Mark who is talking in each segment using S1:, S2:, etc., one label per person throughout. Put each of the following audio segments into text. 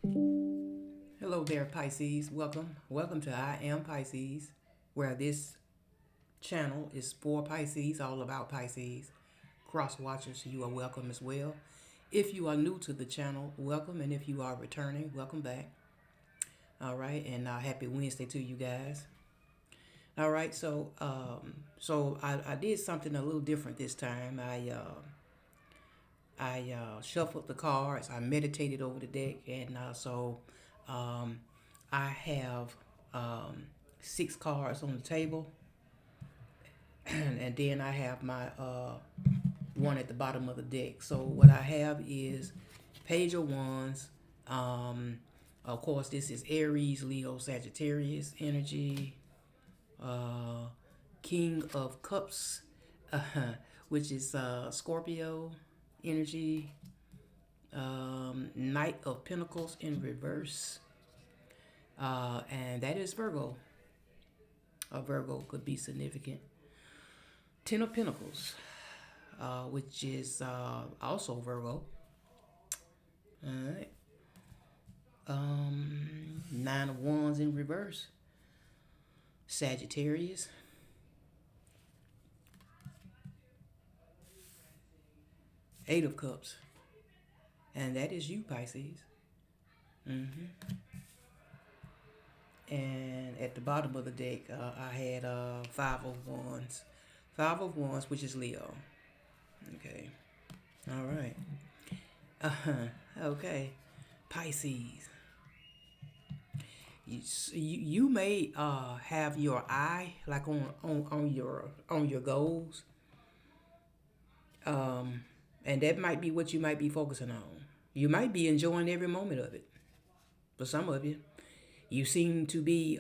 S1: Hello there, Pisces. Welcome to I Am Pisces, where this channel is for Pisces, all about Pisces. Cross watchers, you are welcome as well. If you are new to the channel, welcome, and if you are returning, welcome back. All right, and happy Wednesday to you guys. All right, so I did something a little different this time. I shuffled the cards. I meditated over the deck, and um, I have um, six cards on the table, and then I have my one at the bottom of the deck. So what I have is Page of Wands. Um, of course, this is Aries, Leo, Sagittarius energy. Uh, King of Cups, uh, which is Scorpio energy. Knight of Pentacles in reverse, and that is Virgo. A Virgo could be significant. Ten of Pentacles, which is also Virgo. All right. Nine of Wands in reverse, Sagittarius. Eight of Cups, and that is you, Pisces. And at the bottom of the deck, I had Five of Wands. Five of Wands, which is Leo. Okay. All right. Okay. Pisces. You may have your eye like on your goals, and that might be what you might be focusing on. You might be enjoying every moment of it. For some of you, you seem to be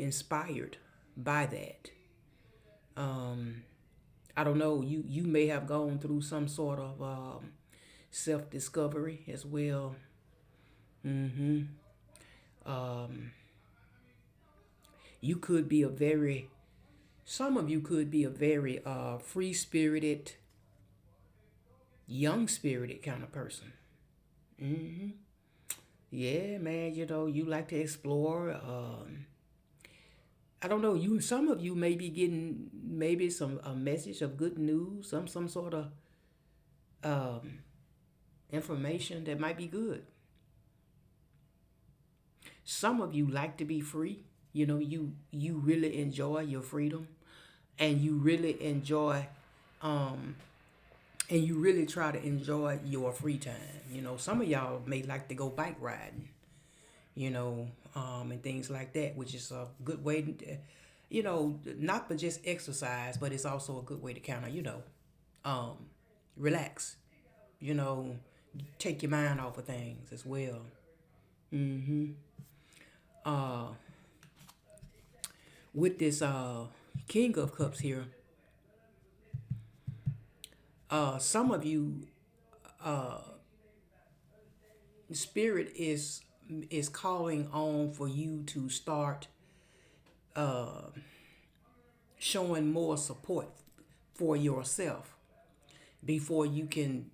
S1: inspired by that. I don't know. You may have gone through some sort of self discovery as well. Mm-hmm. Um, you could be a very Some of you could be a very free spirited, young spirited kind of person. Mm-hmm. Yeah, man. You like to explore. I don't know. Some of you may be getting maybe some a message of good news, some sort of um, information that might be good. Some of you like to be free. You really enjoy your freedom, and you really enjoy, um, and you really try to enjoy your free time. Some of y'all may like to go bike riding. And things like that, which is a good way to, not but just exercise, but it's also a good way to kind of, um, relax, you know, take your mind off of things as well. Mm-hmm. Uh, with this King of Cups here, some of you, spirit is calling on for you to start showing more support for yourself before you can,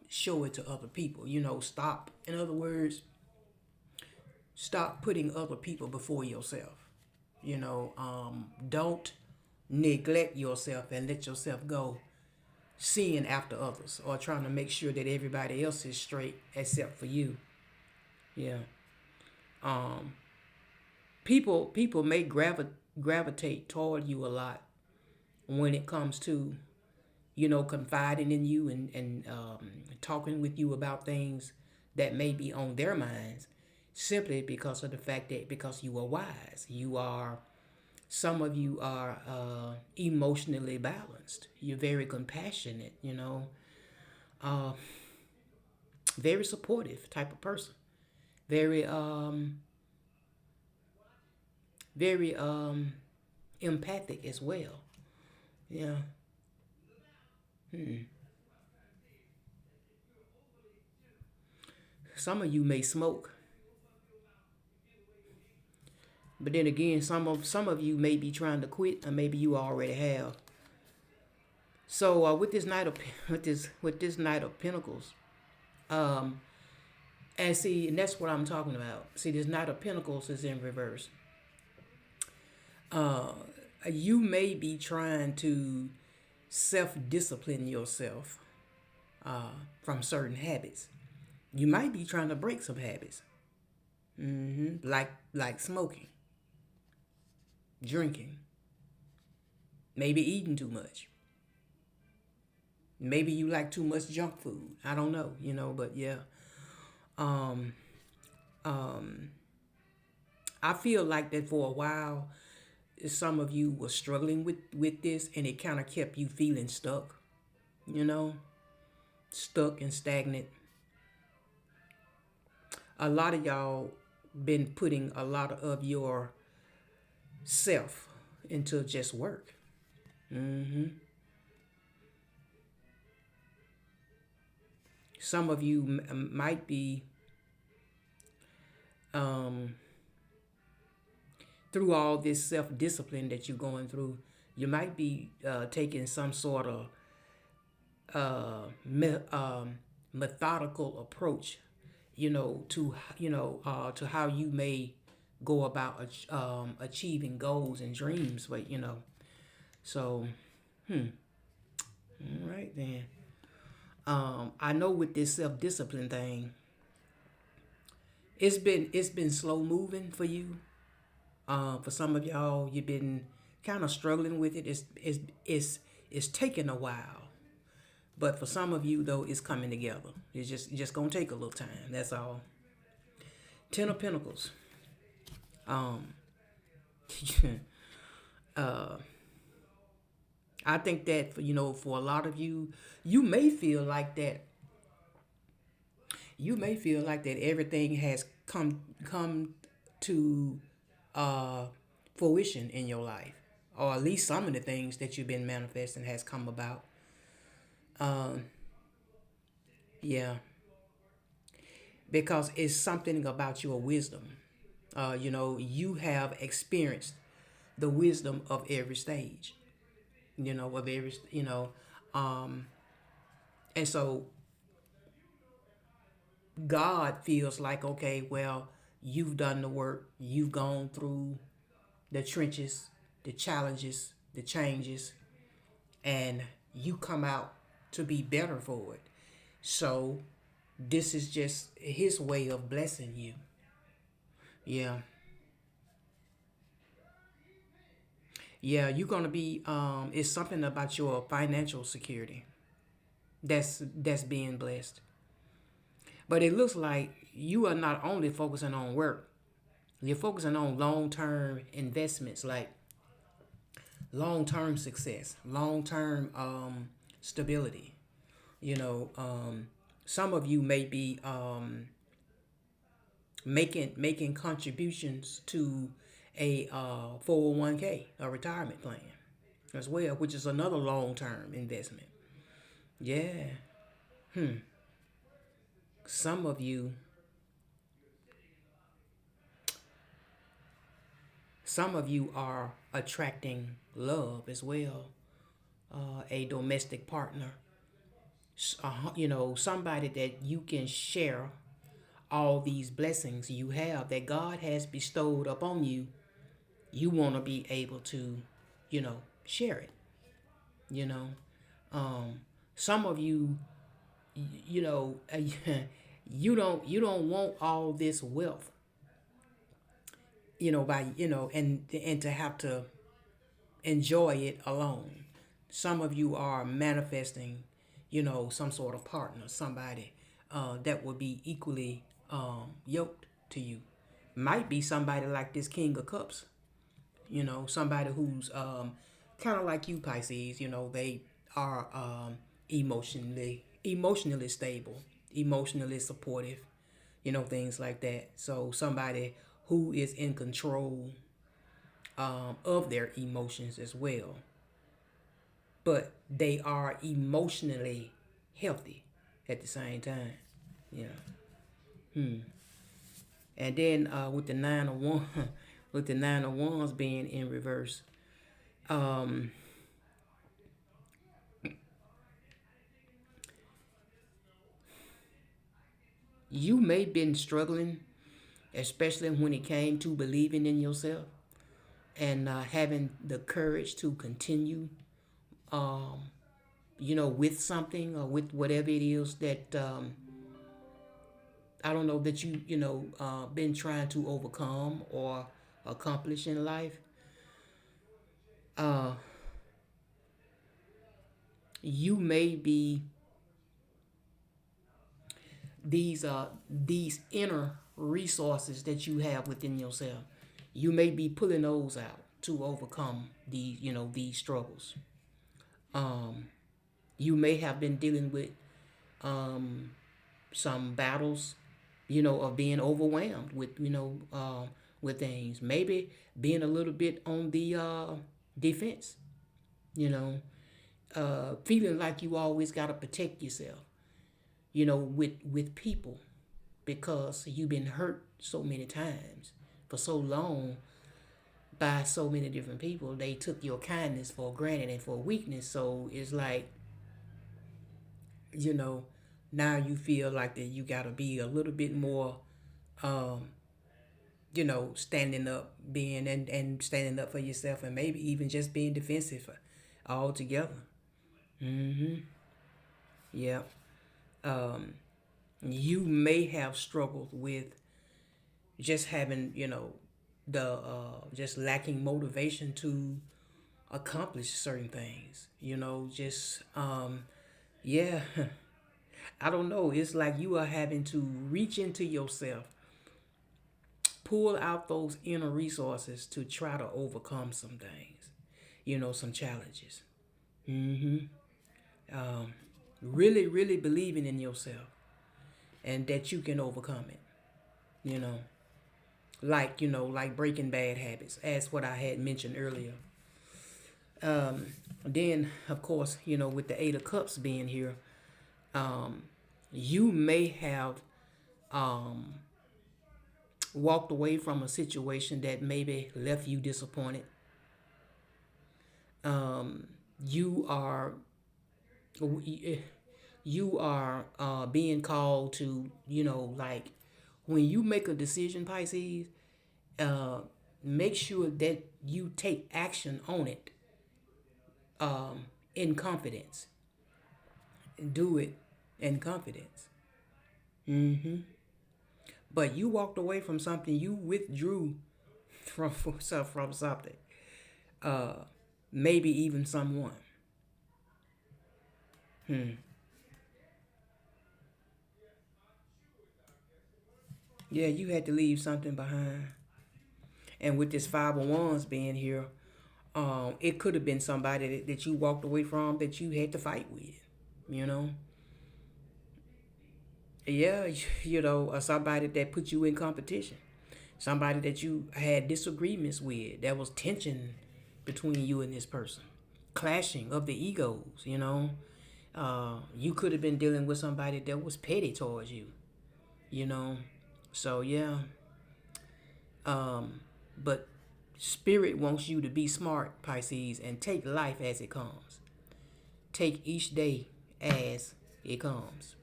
S1: show it to other people. Stop. In other words, stop putting other people before yourself. Don't neglect yourself and let yourself go seeing after others or trying to make sure that everybody else is straight except for you. Yeah. Um, people may gravitate toward you a lot when it comes to confiding in you and talking with you about things that may be on their minds, simply because of the fact that because you are wise, some of you are emotionally balanced. You're very compassionate, uh, very supportive type of person, very very empathic as well. Yeah. Hmm. Some of you may smoke, but then again, some of you may be trying to quit, or maybe you already have. So with this knight of with this knight of pentacles, um, and see, and that's what I'm talking about. See, this knight of pentacles is in reverse. Uh, you may be trying to self-discipline yourself from certain habits. You might be trying to break some habits, like smoking, drinking, maybe eating too much. Maybe you like too much junk food. I don't know, but yeah. Um, um, I feel like that for a while, some of you were struggling with this, and it kind of kept you feeling stuck, you know, stuck and stagnant. A lot of y'all been putting a lot of your self into just work. hmm Some of you might be um, through all this self discipline that you're going through. You might be taking some sort of methodical approach, to how you may go about achieving goals and dreams. But so all right then. I know with this self discipline thing, it's been slow moving for you. For some of y'all, you've been kind of struggling with it. It's taking a while. But for some of you though, it's coming together. It's just gonna take a little time. That's all. Ten of Pentacles. Um, uh, I think that for a lot of you, you may feel like that. You may feel like that everything has come to uh, fruition in your life, or at least some of the things that you've been manifesting has come about. Um, yeah, because it's something about your wisdom. You have experienced the wisdom of every stage. Of every um, and so God feels like, okay, well, you've done the work, you've gone through the trenches, the challenges, the changes, and you come out to be better for it. So this is just his way of blessing you. Yeah. Yeah, you're gonna be it's something about your financial security that's being blessed. But it looks like you are not only focusing on work, you're focusing on long term investments like long term success, long term stability. You know, some of you may be making contributions to a 401k, a retirement plan as well, which is another long term investment. Yeah. Some of you, are attracting love as well, a domestic partner, somebody that you can share all these blessings you have that God has bestowed upon you. You want to be able to, share it. You know, um, some of you, you know, you don't want all this wealth, by and to have to enjoy it alone. Some of you are manifesting, some sort of partner, somebody that will be equally yoked to you. Might be somebody like this King of Cups, somebody who's kind of like you, Pisces. They are emotionally stable, emotionally supportive, things like that. So somebody who is in control of their emotions as well, but they are emotionally healthy at the same time. Yeah. And then with the nine of one, with the nine of wands being in reverse, um, You may been struggling, especially when it came to believing in yourself and having the courage to continue, um, with something or with whatever it is that I don't know that been trying to overcome or accomplish in life. Uh, you may be these inner resources that you have within yourself. You may be pulling those out to overcome these struggles. Um, you may have been dealing with um, some battles, of being overwhelmed with things. Maybe being a little bit on the defense, you know, feeling like you always got to protect yourself, with people because you've been hurt so many times for so long by so many different people. They took your kindness for granted and for weakness. So it's like, you know, now you feel like that you got to be a little bit more, um, standing up, and standing up for yourself, and maybe even just being defensive altogether. Mm-hmm. Yeah. Um, you may have struggled with just having, the just lacking motivation to accomplish certain things. Just yeah. I don't know. It's like you are having to reach into yourself, pull out those inner resources to try to overcome some things, some challenges. Mm-hmm. Um, really, really believing in yourself and that you can overcome it. You know, like breaking bad habits, as what I had mentioned earlier. Then, of course, with the Eight of Cups being here, um, you may have um, walked away from a situation that maybe left you disappointed. Um, you are being called to, like when you make a decision, Pisces, uh, make sure that you take action on it in confidence. Do it in confidence. Mm-hmm. But you walked away from something. You withdrew from something. Uh, maybe even someone. Hmm. Yeah, you had to leave something behind. And with this Five of Wands being here, it could have been somebody that you walked away from that you had to fight with. You know, yeah, somebody that put you in competition, somebody that you had disagreements with. There was tension between you and this person, clashing of the egos. You could have been dealing with somebody that was petty towards you. You know, so yeah. But Spirit wants you to be smart, Pisces, and take life as it comes. Take each day as it comes.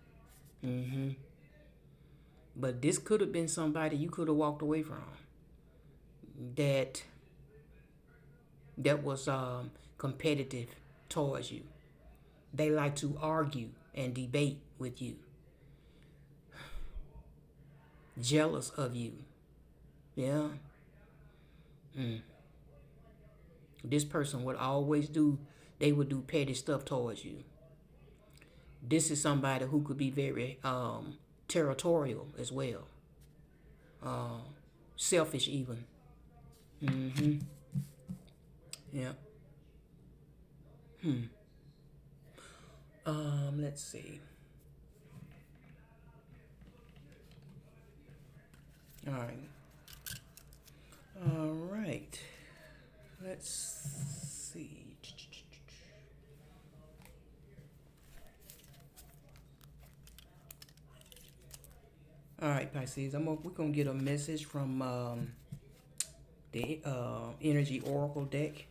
S1: Hmm. But this could have been somebody you could have walked away from that was competitive towards you. They like to argue and debate with you, jealous of you. Yeah. Mm. This person would always they would do petty stuff towards you. This is somebody who could be very territorial as well, uh, selfish even. Mm-hmm. Yeah. Hmm. Let's see. All right. All right. Let's see. All right, Pisces. We're gonna get a message from the Energy Oracle deck.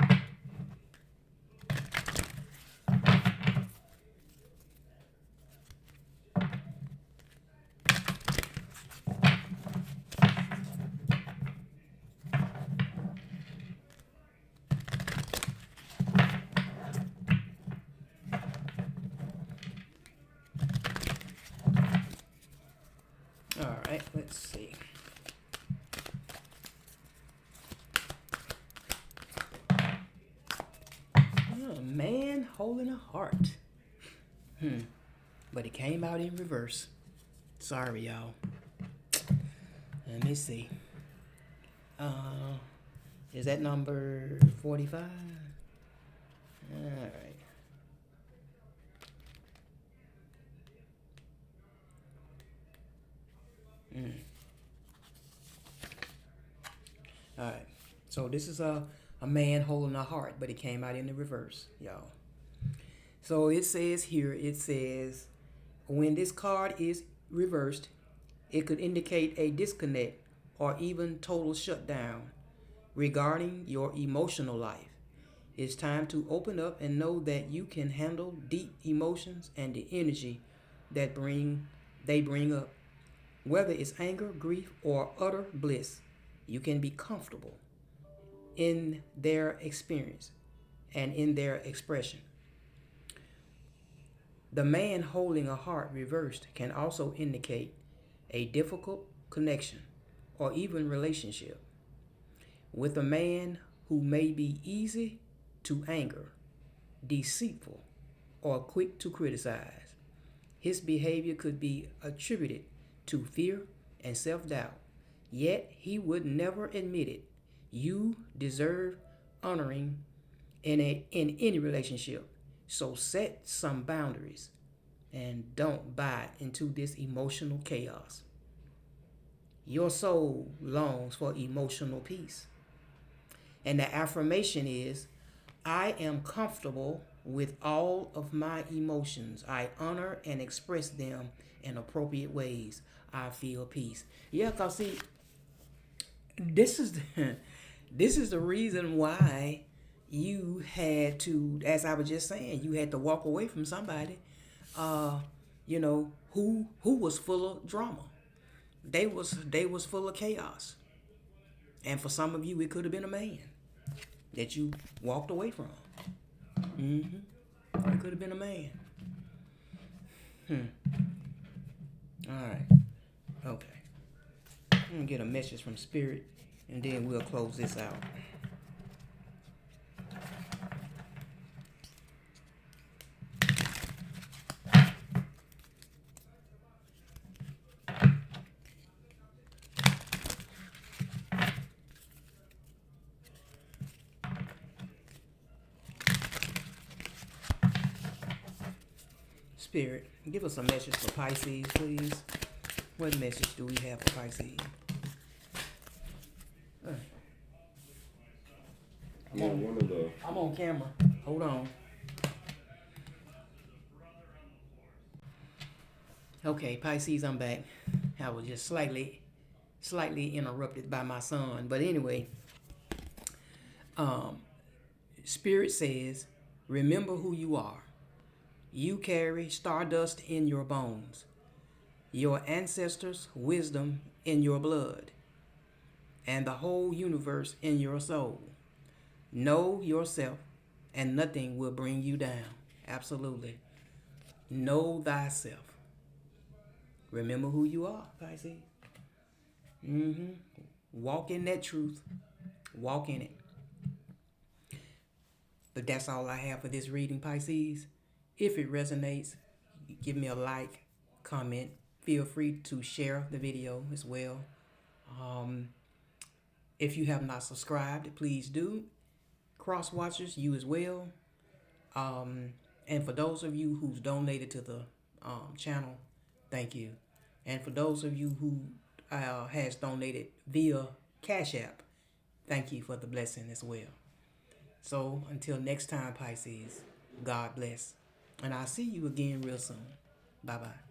S1: right, let's see. A man holding a heart. But it came out in reverse. Sorry, y'all. Let me see. Is that number 45? All right. All right. So this is a man holding a heart, but it came out in the reverse, y'all. So it says here, when this card is reversed, it could indicate a disconnect or even total shutdown regarding your emotional life. It's time to open up and know that you can handle deep emotions and the energy that they bring up. Whether it's anger, grief, or utter bliss, you can be comfortable in their experience and in their expression. The man holding a heart reversed can also indicate a difficult connection or even relationship with a man who may be easy to anger, deceitful, or quick to criticize. His behavior could be attributed to fear and self doubt, yet he would never admit it. You deserve honoring in any relationship, so set some boundaries and don't buy into this emotional chaos. Your soul longs for emotional peace. And the affirmation is I am comfortable with all of my emotions. I honor and express them in appropriate ways. I feel peace. Yeah, cause see, this is the, this is the reason why you had to, as I was just saying, you had to walk away from somebody, who was full of drama. They was full of chaos. And for some of you, it could have been a man that you walked away from. It could have been a man. All right. Okay. I'm going to get a message from Spirit, and then we'll close this out. Spirit, give us a message for Pisces, please. What message do we have for Pisces? I'm on camera. Hold on. Okay, Pisces, I'm back. I was just slightly interrupted by my son. But anyway, Spirit says, remember who you are. You carry stardust in your bones, your ancestors' wisdom in your blood, and the whole universe in your soul. Know yourself, and nothing will bring you down. Absolutely. Know thyself. Remember who you are, Pisces. Walk in that truth. Walk in it. But that's all I have for this reading, Pisces. If it resonates, give me a like, comment. Feel free to share the video as well. If you have not subscribed, please do. Cross watchers, you as well. And for those of you who's donated to the channel, thank you. And for those of you who has donated via Cash App, thank you for the blessing as well. So until next time, Pisces, God bless. And I'll see you again real soon. Bye-bye.